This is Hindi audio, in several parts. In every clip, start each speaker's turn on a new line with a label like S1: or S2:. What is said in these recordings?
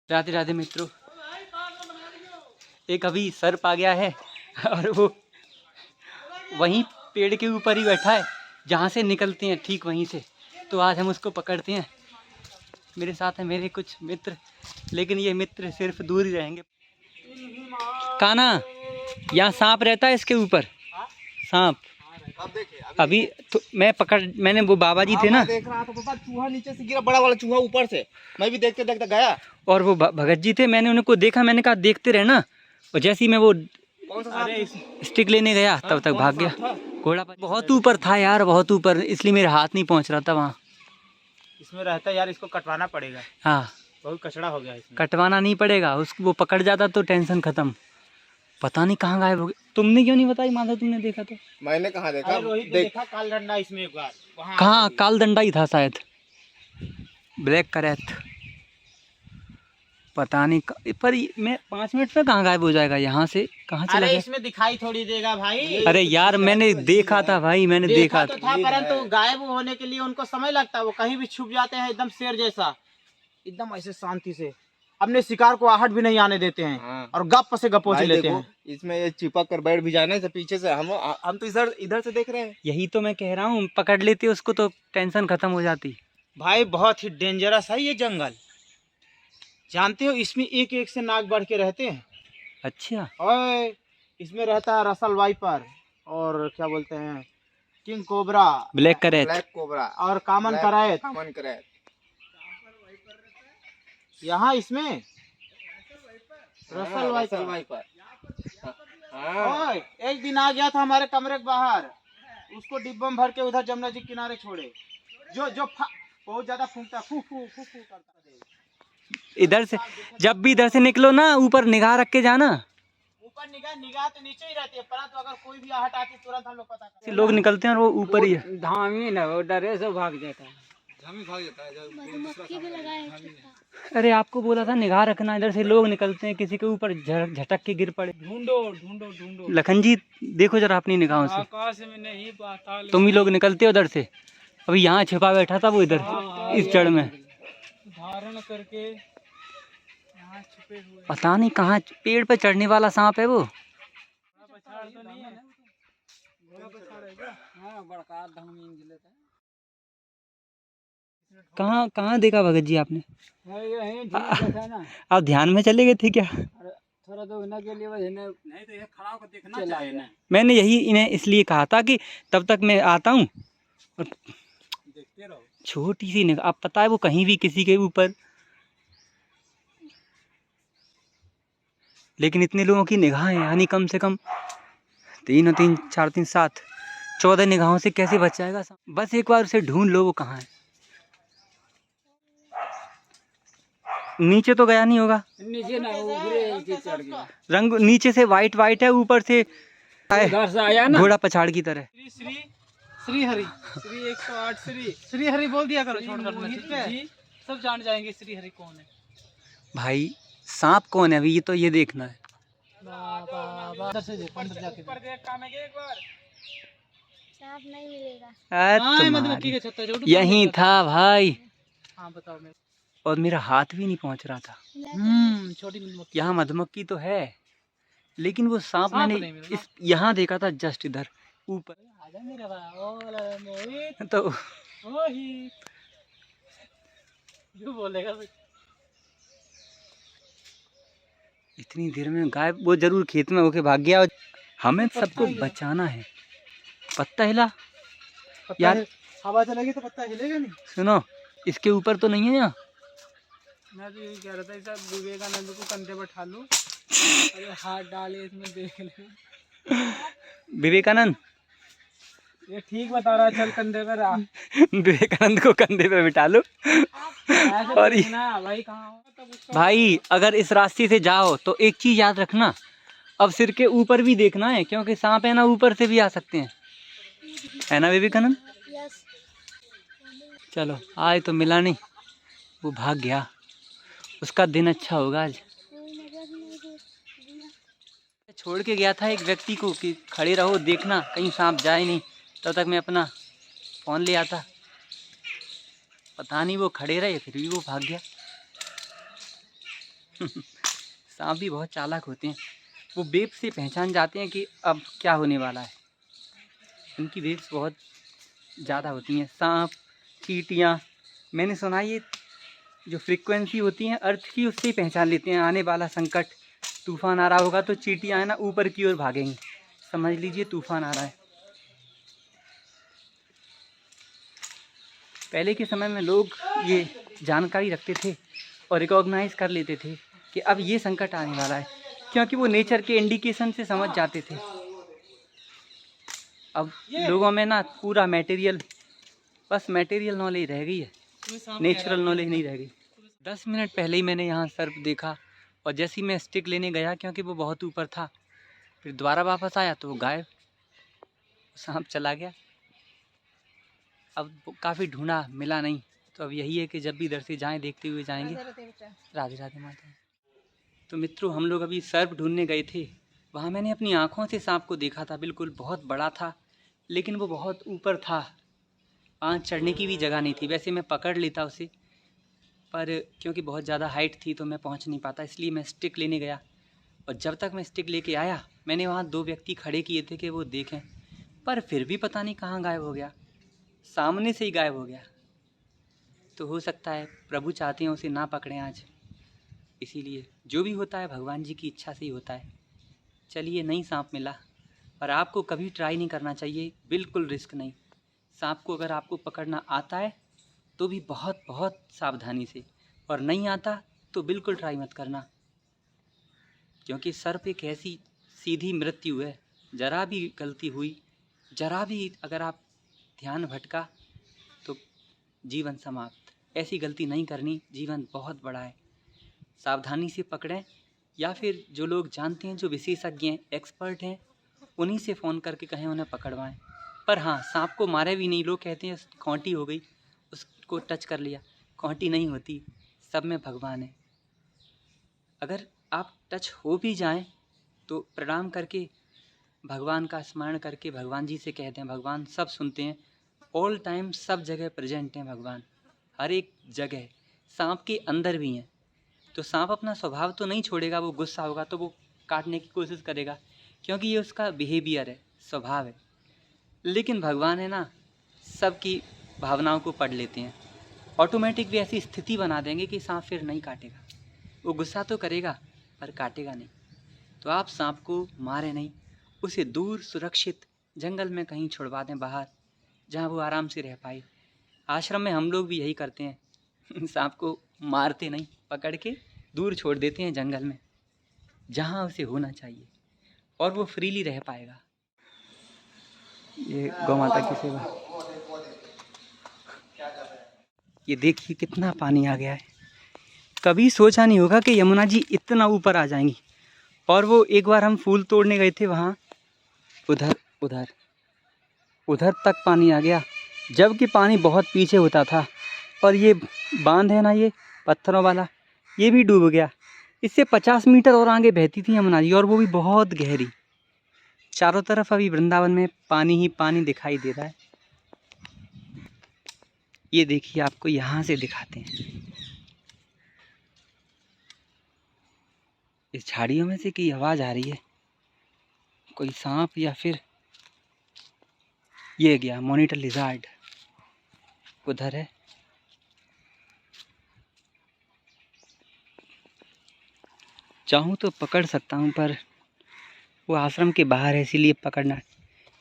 S1: राधे राधे मित्रों, एक अभी सर्प आ गया है और वो वहीं पेड़ के ऊपर ही बैठा है जहाँ से निकलते हैं, ठीक वहीं से। तो आज हम उसको पकड़ते हैं। मेरे साथ हैं मेरे कुछ मित्र, लेकिन ये मित्र सिर्फ दूर ही रहेंगे। काना, यहाँ सांप रहता है इसके ऊपर, सांप। अभी तो मैंने वो बाबा जी थे ना,
S2: देख रहा था पापा, चूहा नीचे से गिरा, बड़ा वाला चूहा ऊपर से। मैं भी देखते देखते गया,
S1: और वो भगत जी थे, मैंने उनको देखा, मैंने कहा देखते रहना। और जैसे ही मैं वो स्टिक लेने गया तब तक भाग गया घोड़ा। बहुत ऊपर था यार, बहुत ऊपर, इसलिए मेरा हाथ नहीं पहुंच रहा था वहाँ।
S2: इसमें रहता है यार, इसको कटवाना पड़ेगा।
S1: हाँ,
S2: बहुत कचड़ा हो गया इसमें।
S1: कटवाना नहीं पड़ेगा, उसको वो पकड़ जाता तो टेंशन खत्म। पता नहीं कहाँ गायब हो गया। तुमने क्यों नहीं बताई माधव, तुमने देखा तो?
S2: मैंने कहाँ देखा, देखा काल डंडा इसमें एक बार।
S1: कहाँ? काल डंडा ही था शायद, ब्लैक करैथ, पता नहीं। पर मैं 5 मिनट में कहाँ गायब हो जाएगा यहाँ से, कहाँ चला
S2: अरे
S1: गया?
S2: इसमें दिखाई थोड़ी देगा भाई।
S1: अरे यार मैंने देखा था भाई, मैंने देखा
S2: तो था, परंतु गायब होने के लिए उनको समय लगता है। वो कहीं भी छुप जाते हैं एकदम शेर जैसा, एकदम ऐसे शांति से अपने शिकार को आहट भी नहीं आने देते हैं। हाँ। और गप से गपोच लेते हैं। इसमें ये चिपक कर बैठ भी जाने से पीछे से हम तो इधर से देख रहे हैं।
S1: यही तो मैं कह रहा हूँ, पकड़ लेते उसको तो टेंशन खत्म हो जाती।
S2: भाई बहुत ही डेंजरस है ये जंगल, जानते हो। इसमें एक एक से नाग बढ़ के रहते हैं।
S1: अच्छा।
S2: और इसमें रहता है रसल वाइपर, और क्या बोलते हैं, किंग कोबरा,
S1: ब्लैक करैथ,
S2: और कॉमन करैथ। यहाँ इसमें रसल वाइपर। एक दिन आ गया था हमारे कमरे के बाहर, उसको डिब्बा में भर के उधर जमुना जी किनारे छोड़े। जो बहुत ज्यादा फूंकता, फू फू फू फू करता।
S1: इधर से जब भी इधर से निकलो ना, ऊपर निगाह रख के जाना।
S2: ऊपर निगाह तो नीचे ही रहती है, परंतु अगर कोई भी आहट आती है तुरंत हम लोग पता करते हैं।
S1: लोग निकलते हैं और वो ऊपर ही है।
S2: धामी ना, वो डरे से भाग जाता है।
S1: अरे आपको बोला था निगाह रखना, इधर से लोग निकलते हैं, किसी के ऊपर झटक के गिर पड़े।
S2: ढूंढो।
S1: लखन जी देखो जरा अपनी निगाहों से,
S2: आकाश में नहीं पाता,
S1: तुम ही लोग निकलते हो उधर से। अभी यहाँ छिपा बैठा था वो इधर, इस जड़ में
S2: धारण करके यहाँ छुपे हुए।
S1: पता नहीं कहाँ पेड़ पे चढ़ने वाला सांप है वो। कहाँ कहाँ देखा भगत जी आपने? आप ध्यान में चले गए थे क्या?
S2: थोड़ा तो के लिए नहीं तो ये खड़ा होकर देखना चाहिए ना।
S1: मैंने यही इन्हें इसलिए कहा था कि तब तक मैं आता हूँ और
S2: देखते रहो।
S1: छोटी सी निगाह, आप पता है वो कहीं भी किसी के ऊपर, लेकिन इतने लोगों की निगाहें, यानी कम से कम 3 और 3 4 3 7 14 निगाहों से कैसे बच जाएगा? बस एक बार उसे ढूंढ लो, वो कहाँ है। नीचे तो गया नहीं होगा,
S2: नीचे ना, ऊपर चढ़ गया।
S1: रंग नीचे से वाइट है, ऊपर से
S2: आया ना
S1: घोड़ा पछाड़ की तरह।
S2: श्री हरि 108 श्री हरि बोल दिया करो, छोड़कर ठीक है, सब जान जाएंगे श्री हरि कौन है।
S1: भाई सांप कौन है अभी, ये तो ये देखना है।
S3: सांप नहीं मिलेगा।
S2: मधुमक्खी के छत्ता
S1: यही था भाई।
S2: हाँ बताओ।
S1: और मेरा हाथ भी नहीं पहुंच रहा था।
S2: छोटी मधुमक्खी।
S1: यहाँ मधुमक्खी तो है, लेकिन वो सांप मैंने इस यहाँ देखा था, जस्ट इधर ऊपर। तो
S2: जो बोलेगा
S1: इतनी देर में गायब, वो जरूर खेत में होके भाग गया। हमें सबको बचाना है। पत्ता हिला यार,
S2: हवा चलेगी तो पत्ता हिलेगा नहीं।
S1: सुनो, इसके ऊपर तो नहीं है यहाँ।
S2: मैं तो यही कह रहा था, सब विवेकानंद को कंधे पर उठा लो, अरे हाथ डाले इसमें देख ले।
S1: विवेकानंद
S2: ये ठीक बता रहा है, चल कंधे पर आ।
S1: विवेकानंद को कंधे पे बिठा लो। और
S2: भाई कहाँ
S1: भाई अगर इस रास्ते से जाओ तो एक चीज याद रखना, अब सिर के ऊपर भी देखना है, क्योंकि सांप है ना, ऊपर से भी आ सकते हैं, है ना विवेकानंद? चलो, आज तो मिला नहीं, वो भाग गया। उसका दिन अच्छा होगा आज। छोड़ के गया था एक व्यक्ति को कि खड़े रहो, देखना कहीं सांप जाए नहीं। तब तक मैं अपना फ़ोन ले आता, पता नहीं वो खड़े रहे, फिर भी वो भाग गया। सांप भी बहुत चालाक होते हैं, वो वेब से पहचान जाते हैं कि अब क्या होने वाला है। उनकी वेब्स बहुत ज़्यादा होती हैं। सांप, चींटियाँ, मैंने सुना ये जो फ्रीक्वेंसी होती है अर्थ की, उससे ही पहचान लेते हैं आने वाला संकट। तूफान आ रहा होगा तो चींटियाँ है ना ऊपर की ओर भागेंगी, समझ लीजिए तूफान आ रहा है। पहले के समय में लोग ये जानकारी रखते थे और रिकॉग्नाइज कर लेते थे कि अब ये संकट आने वाला है, क्योंकि वो नेचर के इंडिकेशन से समझ जाते थे। अब लोगों में ना पूरा मटेरियल, बस मटेरियल नॉलेज रह गई है, नेचुरल नॉलेज नहीं रह गई। 10 मिनट पहले ही मैंने यहाँ सर्प देखा और जैसे ही मैं स्टिक लेने गया, क्योंकि वो बहुत ऊपर था, फिर दोबारा वापस आया तो वो गायब, सांप चला गया। अब काफ़ी ढूंढा, मिला नहीं, तो अब यही है कि जब भी इधर से जाएं देखते हुए जाएंगे। राधे राधे माता। तो मित्रों, हम लोग अभी सर्प ढूंढने गए थे, वहाँ मैंने अपनी आँखों से सांप को देखा था। बिल्कुल बहुत बड़ा था, लेकिन वो बहुत ऊपर था, पाँव चढ़ने की भी जगह नहीं थी। वैसे मैं पकड़ लेता उसे, पर क्योंकि बहुत ज़्यादा हाइट थी तो मैं पहुँच नहीं पाता, इसलिए मैं स्टिक लेने गया। और जब तक मैं स्टिक लेके आया, मैंने वहाँ 2 व्यक्ति खड़े किए थे कि वो देखें, पर फिर भी पता नहीं कहाँ गायब हो गया, सामने से ही गायब हो गया। तो हो सकता है प्रभु चाहते हैं उसे ना पकड़ें आज, इसीलिए जो भी होता है भगवान जी की इच्छा से ही होता है। चलिए, नहीं सांप मिला, पर आपको कभी ट्राई नहीं करना चाहिए, बिल्कुल रिस्क नहीं। सांप को अगर आपको पकड़ना आता है तो भी बहुत बहुत सावधानी से, और नहीं आता तो बिल्कुल ट्राई मत करना, क्योंकि सर्प एक ऐसी सीधी मृत्यु है। जरा भी गलती हुई, जरा भी अगर आप ध्यान भटका तो जीवन समाप्त। ऐसी गलती नहीं करनी, जीवन बहुत बड़ा है। सावधानी से पकड़ें, या फिर जो लोग जानते हैं, जो विशेषज्ञ हैं, एक्सपर्ट हैं, उन्हीं से फ़ोन करके कहें उन्हें पकड़वाएं। पर हाँ, सांप को मारे भी नहीं। लोग कहते हैं कांटी हो गई, उसको टच कर लिया, कांटी नहीं होती, सब में भगवान है। अगर आप टच हो भी जाएं तो प्रणाम करके, भगवान का स्मरण करके भगवान जी से कहते हैं, भगवान सब सुनते हैं, ऑल टाइम सब जगह प्रेजेंट हैं भगवान, हर एक जगह। सांप के अंदर भी हैं, तो सांप अपना स्वभाव तो नहीं छोड़ेगा। वो गुस्सा होगा तो वो काटने की कोशिश करेगा, क्योंकि ये उसका बिहेवियर है, स्वभाव है। लेकिन भगवान है ना, सबकी भावनाओं को पढ़ लेते हैं, ऑटोमेटिक भी ऐसी स्थिति बना देंगे कि सांप फिर नहीं काटेगा। वो गुस्सा तो करेगा पर काटेगा नहीं। तो आप सांप को मारे नहीं, उसे दूर सुरक्षित जंगल में कहीं छुड़वा दें, बाहर, जहाँ वो आराम से रह पाए। आश्रम में हम लोग भी यही करते हैं, सांप को मारते नहीं, पकड़ के दूर छोड़ देते हैं जंगल में, जहाँ उसे होना चाहिए, और वो फ्रीली रह पाएगा। ये गौ माता की सेवा। ये देखिए कितना पानी आ गया है। कभी सोचा नहीं होगा कि यमुना जी इतना ऊपर आ जाएंगी। और वो एक बार हम फूल तोड़ने गए थे, वहाँ उधर उधर उधर तक पानी आ गया, जबकि पानी बहुत पीछे होता था। और ये बांध है ना, ये पत्थरों वाला, ये भी डूब गया। इससे 50 मीटर और आगे बहती थी यमुना जी, और वो भी बहुत गहरी। चारों तरफ अभी वृंदावन में पानी ही पानी दिखाई दे रहा है। ये देखिए, आपको यहाँ से दिखाते हैं, इस झाड़ियों में से की आवाज़ आ रही है, कोई सांप या फिर ये गया मॉनिटर लिजार्ड उधर है। चाहूँ तो पकड़ सकता हूँ, पर वो आश्रम के बाहर है, इसीलिए पकड़ना,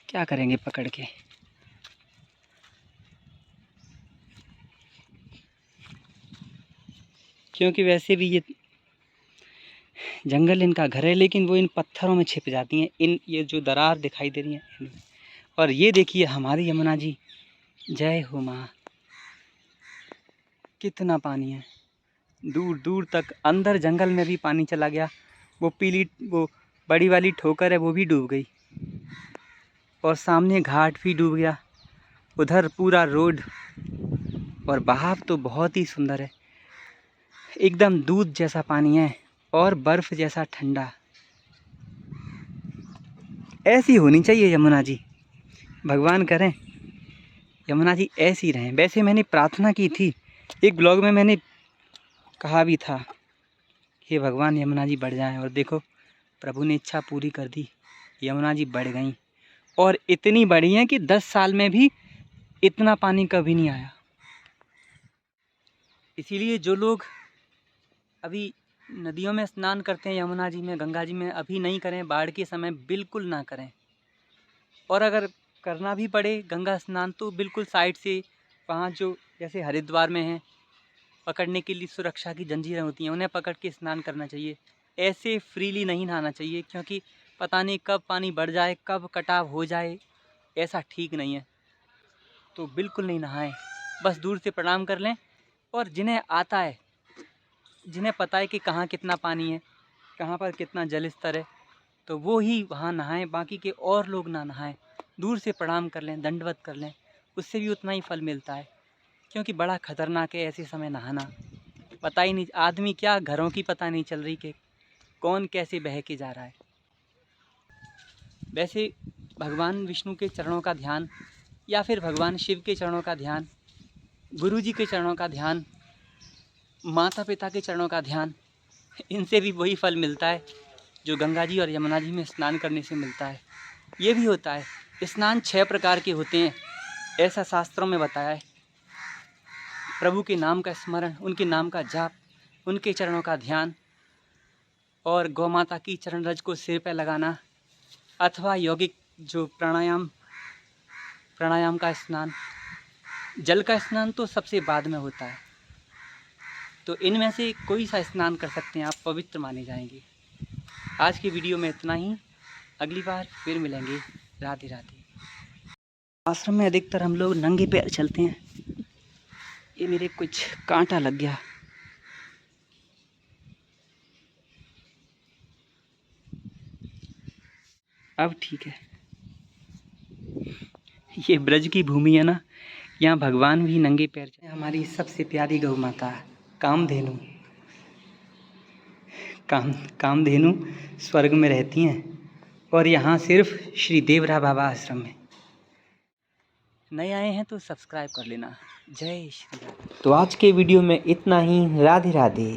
S1: क्या करेंगे पकड़ के। क्योंकि वैसे भी ये जंगल इनका घर है, लेकिन वो इन पत्थरों में छिप जाती हैं, इन ये जो दरार दिखाई दे रही है। और ये देखिए हमारी यमुना जी, जय हो माँ। कितना पानी है, दूर दूर तक, अंदर जंगल में भी पानी चला गया। वो पीली, वो बड़ी वाली ठोकर है, वो भी डूब गई, और सामने घाट भी डूब गया, उधर पूरा रोड। और बहाव तो बहुत ही सुंदर है, एकदम दूध जैसा पानी है और बर्फ़ जैसा ठंडा। ऐसी होनी चाहिए यमुना जी, भगवान करें यमुना जी ऐसी रहें। वैसे मैंने प्रार्थना की थी, एक ब्लॉग में मैंने कहा भी था हे भगवान यमुना जी बढ़ जाएं। और देखो प्रभु ने इच्छा पूरी कर दी, यमुना जी बढ़ गई और इतनी बढ़ी हैं कि 10 साल में भी इतना पानी कभी नहीं आया। इसीलिए जो लोग अभी नदियों में स्नान करते हैं, यमुना जी में, गंगा जी में, अभी नहीं करें, बाढ़ के समय बिल्कुल ना करें। और अगर करना भी पड़े गंगा स्नान तो बिल्कुल साइड से, वहाँ जो जैसे हरिद्वार में है पकड़ने के लिए सुरक्षा की जंजीरें होती हैं, उन्हें पकड़ के स्नान करना चाहिए। ऐसे फ्रीली नहीं नहाना चाहिए, क्योंकि पता नहीं कब पानी बढ़ जाए, कब कटाव हो जाए, ऐसा ठीक नहीं है। तो बिल्कुल नहीं नहाएं, बस दूर से प्रणाम कर लें। और जिन्हें आता है, जिन्हें पता है कि कहाँ कितना पानी है, कहाँ पर कितना जल स्तर है, तो वो ही वहाँ नहाएं, बाकी के और लोग ना नहाएं। दूर से प्रणाम कर लें, दंडवत कर लें, उससे भी उतना ही फल मिलता है। क्योंकि बड़ा खतरनाक है ऐसे समय नहाना। पता ही नहीं, आदमी क्या घरों की पता नहीं चल रही कि कौन कैसे बह के जा रहा है। वैसे भगवान विष्णु के चरणों का ध्यान, या फिर भगवान शिव के चरणों का ध्यान, गुरु जी के चरणों का ध्यान, माता पिता के चरणों का ध्यान, इनसे भी वही फल मिलता है जो गंगा जी और यमुना जी में स्नान करने से मिलता है। ये भी होता है, स्नान 6 प्रकार के होते हैं, ऐसा शास्त्रों में बताया है। प्रभु के नाम का स्मरण, उनके नाम का जाप, उनके चरणों का ध्यान, और गौ माता की चरण रज को सिर पर लगाना, अथवा यौगिक जो प्राणायाम का स्नान। जल का स्नान तो सबसे बाद में होता है। तो इनमें से कोई सा स्नान कर सकते हैं आप, पवित्र माने जाएंगे। आज की वीडियो में इतना ही, अगली बार फिर मिलेंगे। राधे राधे। आश्रम में अधिकतर हम लोग नंगे पैर चलते हैं। ये मेरे कुछ कांटा लग गया। अब ठीक है। ये ब्रज की भूमि है ना, यहाँ भगवान भी नंगे पैर चलते हैं। हमारी सबसे प्यारी गौ माता कामधेनु, कामधेनु स्वर्ग में रहती हैं, और यहाँ सिर्फ श्री देवरा बाबा आश्रम में। नए आए हैं तो सब्सक्राइब कर लेना। जय श्री राधे।
S2: तो आज के वीडियो में इतना ही। राधे राधे।